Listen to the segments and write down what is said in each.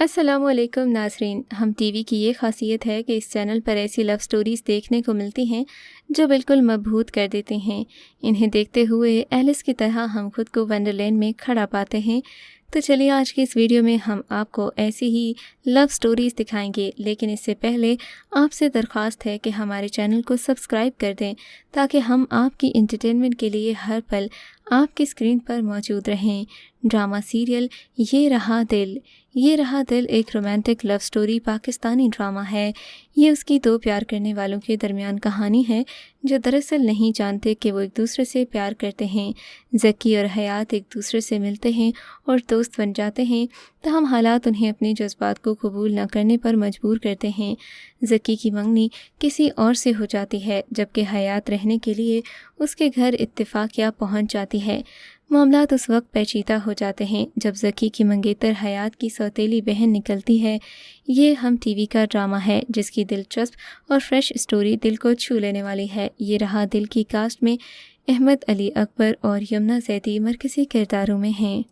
अस्सलाम वालेकुम नाज़रीन। हम टीवी की ये ख़ासियत है कि इस चैनल पर ऐसी लव स्टोरीज़ देखने को मिलती हैं जो बिल्कुल मबहूत कर देती हैं। इन्हें देखते हुए एलिस की तरह हम खुद को वंडरलैंड में खड़ा पाते हैं। तो चलिए आज की इस वीडियो में हम आपको ऐसी ही लव स्टोरीज़ दिखाएंगे, लेकिन इससे पहले आपसे दरख्वास्त है कि हमारे चैनल को सब्सक्राइब कर दें ताकि हम आपकी एंटरटेनमेंट के लिए हर पल आपकी स्क्रीन पर मौजूद रहें। ड्रामा सीरियल ये रहा दिल एक romantic love story Pakistani drama है। ये उसकी दो प्यार करने वालों के दरमियान कहानी है जो दरअसल नहीं जानते कि वो एक दूसरे से प्यार करते हैं। ज़की और हयात एक दूसरे से मिलते हैं और दोस्त बन जाते हैं, तमाम हालात उन्हें अपने जज्बात को कबूल न करने पर मजबूर करते हैं। ज़की की मंगनी किसी और से हो जाती है, जबकि हयात रहने के लिए उसके घर इत्तेफाकिया पहुंच जाती है। मामलात उस वक्त पेचीदा हो जाते हैं जब ज़की की मंगेतर हयात की सौतेली बहन निकलती है। ये हम टीवी का ड्रामा है जिसकी दिलचस्प और फ्रेश स्टोरी दिल को छू लेने वाली है। ये रहा दिल की कास्ट में अहमद अली अकबर और यमुना ज़ैदी मरकज़ी किरदारों में हैं।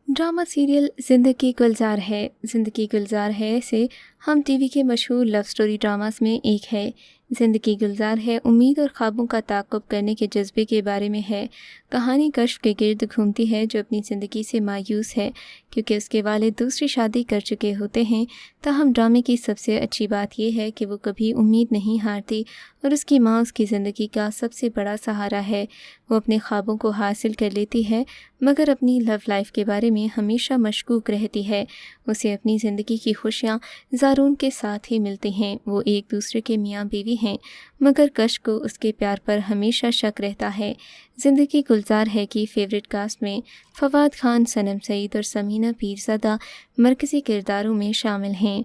ड्रामा सीरियल ज़िंदगी गुलजार है से हम टीवी के मशहूर लव स्टोरी ड्रामास में एक है। ज़िंदगी गुलजार है उम्मीद और ख्वाबों का ताक़ुब करने के जज्बे के बारे में है। कहानी कश्फ के गिर्द घूमती है जो अपनी ज़िंदगी से मायूस है क्योंकि उसके वालिद दूसरी शादी कर चुके होते हैं। ताहम ड्रामे की सबसे अच्छी बात यह है कि वो कभी उम्मीद नहीं हारती और उसकी माँ उसकी ज़िंदगी का सबसे बड़ा सहारा है। वो अपने ख्वाबों को हासिल कर लेती है मगर अपनी लव लाइफ के बारे में हमेशा मशकूक रहती है। उसे अपनी ज़िंदगी की खुशियाँ ज़ारून के साथ ही मिलती हैं। वो एक दूसरे के मियाँ बीवी हैं मगर कश्फ को उसके प्यार पर हमेशा शक रहता है। ज़िंदगी गुलजार है की फेवरेट कास्ट में फवाद खान, सनम सईद और समीना पीरज़ादा मरकज़ी किरदारों में शामिल हैं।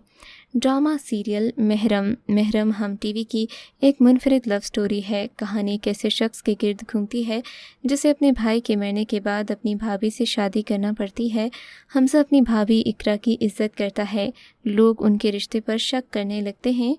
ड्रामा सीरियल महरम हम टीवी की एक मुनफरिद लव स्टोरी है। कहानी एक ऐसे शख्स के गिर्द घूमती है जिसे अपने भाई के मरने के बाद अपनी भाभी से शादी करना पड़ती है। हमज़ा अपनी भाभी इकरा की इज़्ज़त करता है। लोग उनके रिश्ते पर शक करने लगते हैं।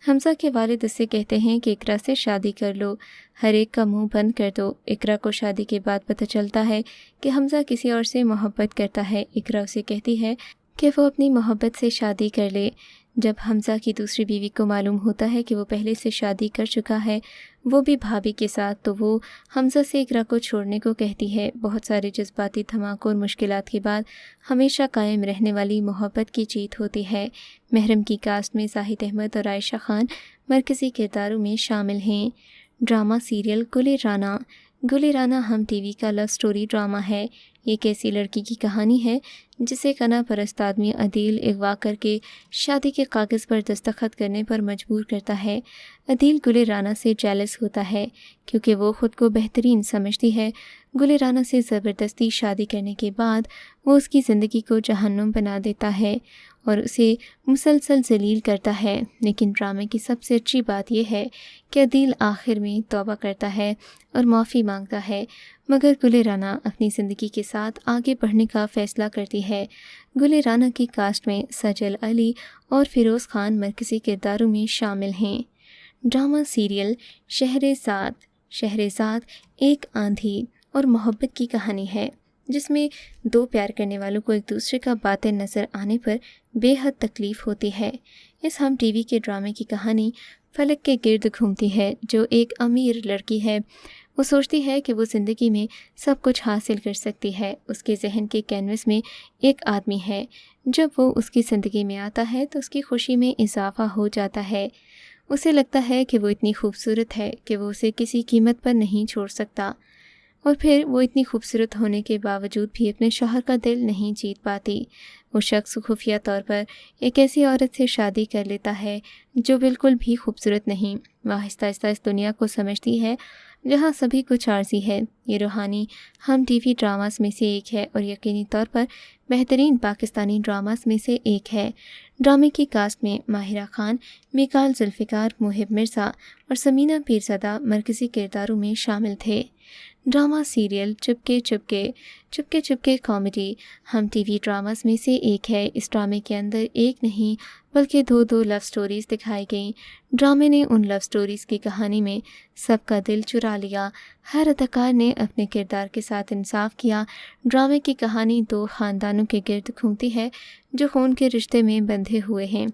हमज़ा के वालिद उससे कहते हैं कि इकरा से शादी कर लो, हर एक का मुंह बंद कर दो। इकरा को शादी के बाद पता चलता है कि हमज़ा किसी और से मोहब्बत करता है। इकरा उसे कहती है कि वो अपनी मोहब्बत से शादी कर ले। जब हमज़ा की दूसरी बीवी को मालूम होता है कि वो पहले से शादी कर चुका है, वो भी भाभी के साथ, तो वो हमज़ा से इकरा को छोड़ने को कहती है। बहुत सारे जज्बाती धमाकों और मुश्किलात के बाद हमेशा कायम रहने वाली मोहब्बत की जीत होती है। महरम की कास्ट में ज़ाहिद अहमद और आयशा खान मरकज़ी किरदारों में शामिल हैं। ड्रामा सीरियल गुले राना हम टीवी का लव स्टोरी ड्रामा है। एक ऐसी लड़की की कहानी है जिसे कना परस्त आदमी अदील अगवा करके शादी के कागज़ पर दस्तखत करने पर मजबूर करता है। अदील गुले राना से जेलस होता है क्योंकि वो ख़ुद को बेहतरीन समझती है। गुले राना से ज़बरदस्ती शादी करने के बाद वो उसकी ज़िंदगी को जहन्नुम बना देता है और उसे मुसलसल जलील करता है। लेकिन ड्रामे की सबसे अच्छी बात यह है कि अदील आखिर में तौबा करता है और माफ़ी मांगता है, मगर गुले राना अपनी ज़िंदगी के साथ आगे बढ़ने का फ़ैसला करती है। गुले राना की कास्ट में सजल अली और फ़िरोज़ खान मरकज़ी किरदारों में शामिल हैं। ड्रामा सीरियल शहरेज़ाद एक आंधी और मोहब्बत की कहानी है जिसमें दो प्यार करने वालों को एक दूसरे का बातें नज़र आने पर बेहद तकलीफ़ होती है। इस हम टीवी के ड्रामे की कहानी फलक के गिर्द घूमती है जो एक अमीर लड़की है। वो सोचती है कि वो ज़िंदगी में सब कुछ हासिल कर सकती है। उसके जहन के कैनवस में एक आदमी है। जब वो उसकी ज़िंदगी में आता है तो उसकी खुशी में इजाफ़ा हो जाता है। उसे लगता है कि वो इतनी खूबसूरत है कि वो उसे किसी कीमत पर नहीं छोड़ सकता, और फिर वो इतनी खूबसूरत होने के बावजूद भी अपने शौहर का दिल नहीं जीत पाती। वो शख्स खुफिया तौर पर एक ऐसी औरत से शादी कर लेता है जो बिल्कुल भी खूबसूरत नहीं। वह आहिस्ता आहिस्ता इस दुनिया को समझती है जहाँ सभी कुछ आर्जी है। ये रूहानी हम टीवी ड्रामास में से एक है और यकीनी तौर पर बेहतरीन पाकिस्तानी ड्रामास में से एक है। ड्रामे की कास्ट में माहिरा खान, मिकाल जुल्फ़िकार, मुहिब मिर्ज़ा और समीना पीरज़ादा मरकज़ी किरदारों में शामिल थे। ड्रामा सीरियल चुपके چپکے چپکے کامیڈی ہم ٹی وی ڈراماز میں سے ایک ہے۔ اس ڈرامے کے اندر ایک نہیں بلکہ دو لو سٹوریز دکھائی گئیں۔ ڈرامے نے ان لو سٹوریز کی کہانی میں سب کا دل چرا لیا۔ ہر اداکار نے اپنے کردار کے ساتھ انصاف کیا۔ ڈرامے کی کہانی دو خاندانوں کے گرد گھومتی ہے جو خون کے رشتے میں بندھے ہوئے ہیں۔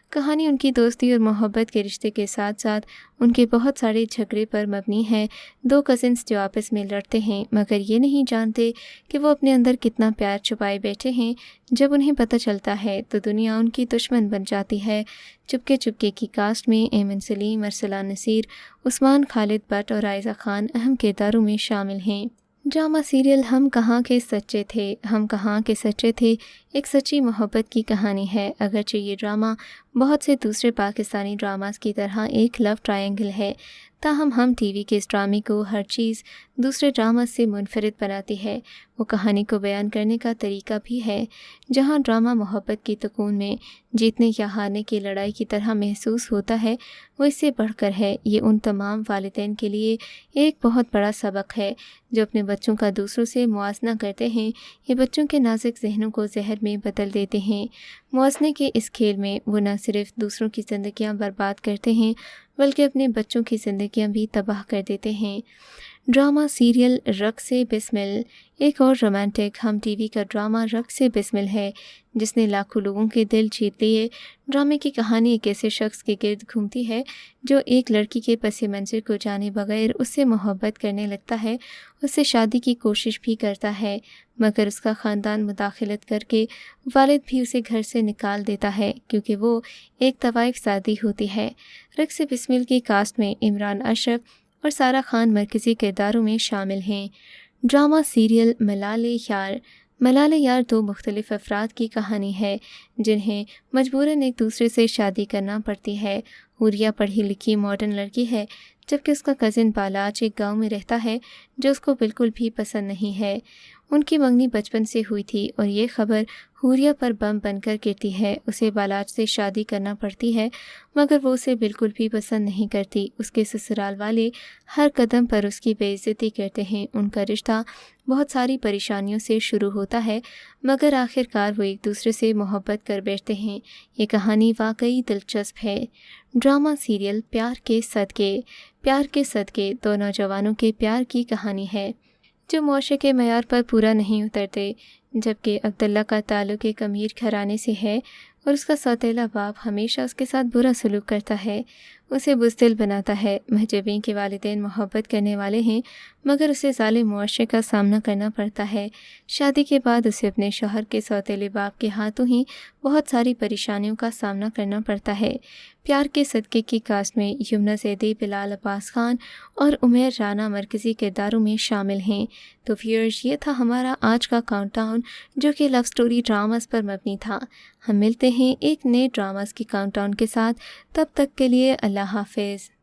کہانی ان کی دوستی اور محبت کے رشتے کے ساتھ ساتھ ان کے بہت سارے جھگڑے پر مبنی ہے۔ دو کزنس جو آپس میں لڑتے ہیں مگر یہ نہیں جانتے کہ وہ اپنے اندر کتنا پیار چھپائے بیٹھے ہیں۔ جب انہیں پتہ چلتا ہے تو دنیا ان کی دشمن بن جاتی ہے۔ چپکے چپکے کی کاسٹ میں ایمن سلیم، ارسلان نصیر، عثمان خالد بٹ اور عائزہ خان اہم کرداروں میں شامل ہیں۔ ڈرامہ سیریل ہم کہاں کے سچے تھے، ہم کہاں کے سچے تھے ایک سچی محبت کی کہانی ہے۔ اگرچہ یہ ڈرامہ بہت سے دوسرے پاکستانی ڈراماز کی طرح ایک لو ٹرائنگل ہے، تاہم ہم ٹی وی کے اس ڈرامے کو ہر چیز دوسرے ڈراماز سے منفرد بناتی ہے۔ وہ کہانی کو بیان کرنے کا طریقہ بھی ہے۔ جہاں ڈرامہ محبت کی تکون میں جیتنے یا ہارنے کی لڑائی کی طرح محسوس ہوتا ہے، وہ اس سے بڑھ کر ہے۔ یہ ان تمام والدین کے لیے ایک بہت بڑا سبق ہے جو اپنے بچوں کا دوسروں سے موازنہ کرتے ہیں۔ یہ بچوں کے نازک ذہنوں کو زہر میں بدل دیتے ہیں۔ موازنے کے اس کھیل میں وہ نہ صرف دوسروں کی زندگیاں برباد کرتے ہیں بلکہ اپنے بچوں کی زندگیاں بھی تباہ کر دیتے ہیں۔ ڈرامہ سیریل رقص بسمل ایک اور رومانٹک ہم ٹی وی کا ڈرامہ رقص بسمل ہے جس نے لاکھوں لوگوں کے دل جیت لیے۔ ڈرامے کی کہانی ایک ایسے شخص کے گرد گھومتی ہے جو ایک لڑکی کے پس منظر کو جانے بغیر اس سے محبت کرنے لگتا ہے، اس سے شادی کی کوشش بھی کرتا ہے، مگر اس کا خاندان مداخلت کر کے والد بھی اسے گھر سے نکال دیتا ہے کیونکہ وہ ایک طوائف شادی ہوتی ہے۔ رقص بسمل کی کاسٹ میں عمران اشرف اور سارہ خان مرکزی کرداروں میں شامل ہیں۔ ڈرامہ سیریل ملال یار دو مختلف افراد کی کہانی ہے جنہیں مجبوراً ایک دوسرے سے شادی کرنا پڑتی ہے۔ حوریہ پڑھی لکھی ماڈرن لڑکی ہے جبکہ اس کا کزن بالاچ ایک گاؤں میں رہتا ہے جو اس کو بالکل بھی پسند نہیں ہے۔ ان کی منگنی بچپن سے ہوئی تھی اور یہ خبر حوریہ پر بم بن کر گرتی ہے۔ اسے بالاچ سے شادی کرنا پڑتی ہے مگر وہ اسے بالکل بھی پسند نہیں کرتی۔ اس کے سسرال والے ہر قدم پر اس کی بے عزتی کرتے ہیں۔ ان کا رشتہ بہت ساری پریشانیوں سے شروع ہوتا ہے مگر آخر کار وہ ایک دوسرے سے محبت کر بیٹھتے ہیں۔ یہ کہانی واقعی دلچسپ ہے۔ ڈرامہ سیریل پیار کے صدقے دو نوجوانوں کے پیار کی کہانی ہے جو معاشرے کے معیار پر پورا نہیں اترتے۔ جبکہ عبداللہ کا تعلق ایک امیر گھرانے سے ہے اور اس کا سوتیلا باپ ہمیشہ اس کے ساتھ برا سلوک کرتا ہے، اسے بزدل بناتا ہے۔ مہجبین کے والدین محبت کرنے والے ہیں مگر اسے ظالم معاشرے کا سامنا کرنا پڑتا ہے۔ شادی کے بعد اسے اپنے شوہر کے سوتیلے باپ کے ہاتھوں ہی بہت ساری پریشانیوں کا سامنا کرنا پڑتا ہے۔ پیار کے صدقے کی کاسٹ میں یمنہ زیدی، بلال عباس خان اور عمیر رانا مرکزی کرداروں میں شامل ہیں۔ تو ویورز، یہ تھا ہمارا آج کا کاؤنٹ ڈاؤن جو کہ لو سٹوری ڈراماز پر مبنی تھا۔ ہم ملتے ہیں ایک نئے ڈراماز کی کاؤنٹ ڈاؤن کے ساتھ، تب تک کے لیے اللہ حافظ۔